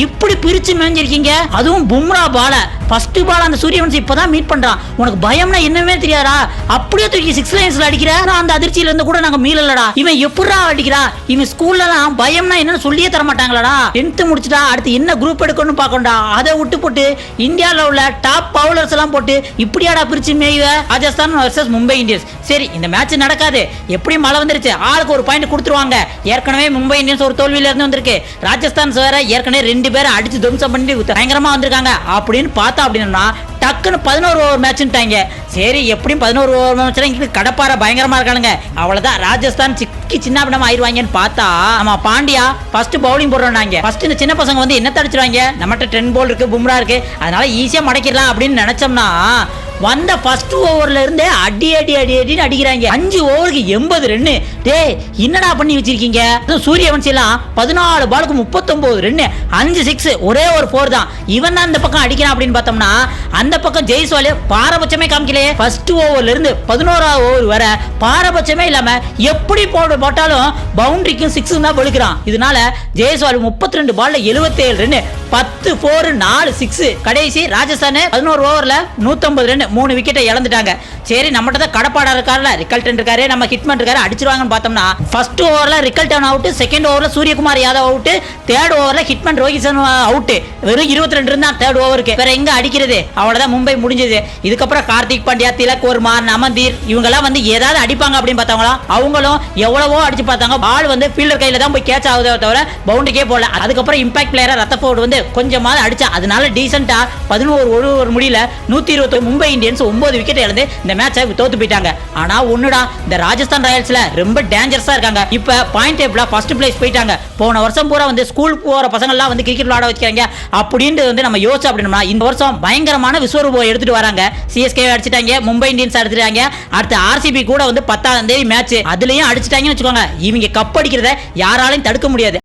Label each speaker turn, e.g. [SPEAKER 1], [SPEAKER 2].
[SPEAKER 1] இப்படி பிரிச்சு மேஞ்சிருக்கீங்க. அதுவும் பும்ரா பால ஃபர்ஸ்ட் பால் அந்த சூரியவன்சி இப்பதான் மீட் பண்றான். உனக்கு பயம்னா என்னமே தெரியாதா? அப்படியே தூக்கி 6 லைன்ஸ்ல அடிக்கிற. அந்த அதிர்ச்சியில இருந்து கூட நாங்க மீளலடா. இவன் எப்படா அடிக்கிறா? இவன் ஸ்கூல்லலாம் பயம்னா என்னன்னு சொல்லியே தர மாட்டாங்களடா. 10th முடிச்சுட்டா அடுத்து என்ன குரூப் எடுக்கணும்னு பாக்கண்டா. அதை விட்டு போட்டு இந்தியாவில் உள்ள டாப் பவுலர்ஸ் எல்லாம் போட்டு இப்படியாடா பிரிச்சு மேய்வ? Rajasthan versus Mumbai Indians. சரி, இந்த மேட்ச் நடக்காது. எப்படி மழை வந்துருச்சு, ஆளுக்கு ஒரு பாயிண்ட் கொடுத்துருவாங்க. ஏற்கனவே மும்பை இந்தியன்ஸ் ஒரு தோல்வியில இருந்து வந்திருக்கு. ராஜஸ்தான் வேற ஏற்கனவே 2 பேரை அடிச்சு துவம்சம் பண்ணி பயங்கரமா வந்திருக்காங்க. அப்படின்னு பார்த்தா அப்படின்னா டக்குன்னு 11 ஓவர் மேட்ச்ட்டாங்க. சரி, எப்படியும் 11 ஓவர் மேட்ச் கடப்பார பயங்கரமா இருக்கானுங்க. அவ்வளவுதான், ராஜஸ்தான் சின்ன பின்னமா ஆயிருவாங்கன்னு பார்த்தா ஆமா பாண்டியா ஃபர்ஸ்ட் பவுலிங் போடுறாங்க. ஃபர்ஸ்ட் இந்த சின்ன பசங்க வந்து என்ன தடிச்சிருவாங்க, நம்மகிட்ட 10 பால் இருக்கு, பும்ரா இருக்கு, அதனால ஈஸியா மடக்கிடலாம் அப்படின்னு நினைச்சோம்னா வந்த ஃபர்ஸ்ட் ஓவர்ல இருந்தே அடி அடி அடி அடின்னு அடிக்கிறாங்க. 5 ஓவருக்கு 80 ரன். டேய், என்னடா பண்ணி வச்சிருக்கீங்க? சூரியவன்சி எல்லாம் 14 பாலுக்கு 39 ரன், 5 6, ஒரே ஒரு 4 தான். இவன் தான் இந்த பக்கம் அடிக்கிறான் அப்படின்னு பார்த்தோம்னா அந்த பக்கம் ஜெய்ஸ்வால் பாரபட்சமே காமிக்கலையே. ஃபர்ஸ்ட் ஓவர்ல இருந்து 11ஆவது ஓவர் வர பாரபட்சமே இல்லாம எப்படி போட்டாலும் பவுண்டரிக்கும் 6 தான் பொழுக்கிறான். இதனால ஜெய்ஸ்வால் 32 பால்ல 77 ரன், 10 4 4 6. கடைசி ராஜஸ்தான் 11 ஓவர்ல 150 ரன், 3 விக்கெட்டை இழந்துட்டாங்க. சரி, நம்மகிட்ட தான் கடப்பாடா இருக்காருல, ரிக்கல்டன் இருக்காரு, நம்ம ஹிட்மன் இருக்காரு, அடிச்சிருவாங்கன்னு பார்த்தோம்னா ஃபர்ஸ்ட் ஓவர்ல ரிக்கல்டன் அவுட், செகண்ட் ஓவர்ல சூரியகுமார் யாதவ் அவுட், தேர்ட் ஓவர்ல ஹிட்மன் ரோஹித் சர்மா அவுட். வெறும் 22 ரன் தான் தேர்ட் ஓவருக்கு. வேற எங்க அடிக்கிறது? அவ்வளவுதான், மும்பை முடிஞ்சது. இதுக்கப்புறம் கார்த்திக் பாண்டியா, திலக் வர்மா, நமந்தீர் இவங்கெல்லாம் வந்து ஏதாவது அடிப்பாங்க அப்படின்னு பார்த்தாங்களா? அவங்களும் எவ்வளவோ அடிச்சு பார்த்தாங்க. பால் வந்து ஃபீல்டர் கையில தான் போய் கேட்ச் ஆகுதே தவிர பவுண்டரிக்கே போடல. அதுக்கப்புறம் இம்பாக்ட் பிளேயரா ரத்தஃபோர்டு வந்து கொஞ்சமாவது அடிச்சா, அதனால டீசென்ட்டா 11 ஓவர் முடியல 129 மும்பை இந்தியன்ஸ் 9 விக்கெட் இழந்து இந்த மேட்சை தோத்து போயிட்டாங்க. ஆனா ஒண்ணுடா, இந்த ராஜஸ்தான் ராயல்ஸ்ல ரொம்ப டேஞ்சரஸா இருக்காங்க. இப்ப பாயிண்ட் டேபிள்ல ஃபர்ஸ்ட் பிளேஸ் போயிட்டாங்க. போன வருஷம் பூரா வந்து ஸ்கூல் போற பசங்க எல்லாம் வந்து கிரிக்கெட் விளையாட வச்சுக்கிறாங்க அப்படின்னு வந்து நம்ம யோசிச்சு அப்படின்னா இந்த வருஷம் பயங்கரமான விஸ்வரூபம் எடுத்துட்டு வராங்க. சிஎஸ்கே அடிச்சிட்டாங்க, மும்பை இந்தியன்ஸ் அடிச்சிட்டாங்க, அடுத்து ஆர்சிபி கூட வந்து 10ஆம் தேதி மேட்ச், அதுலயும் அடிச்சிட்டாங்கன்னு வச்சுக்கோங்க. இவங்க கப் அடிக்கிறத யாராலையும் தடுக்க முடியாது.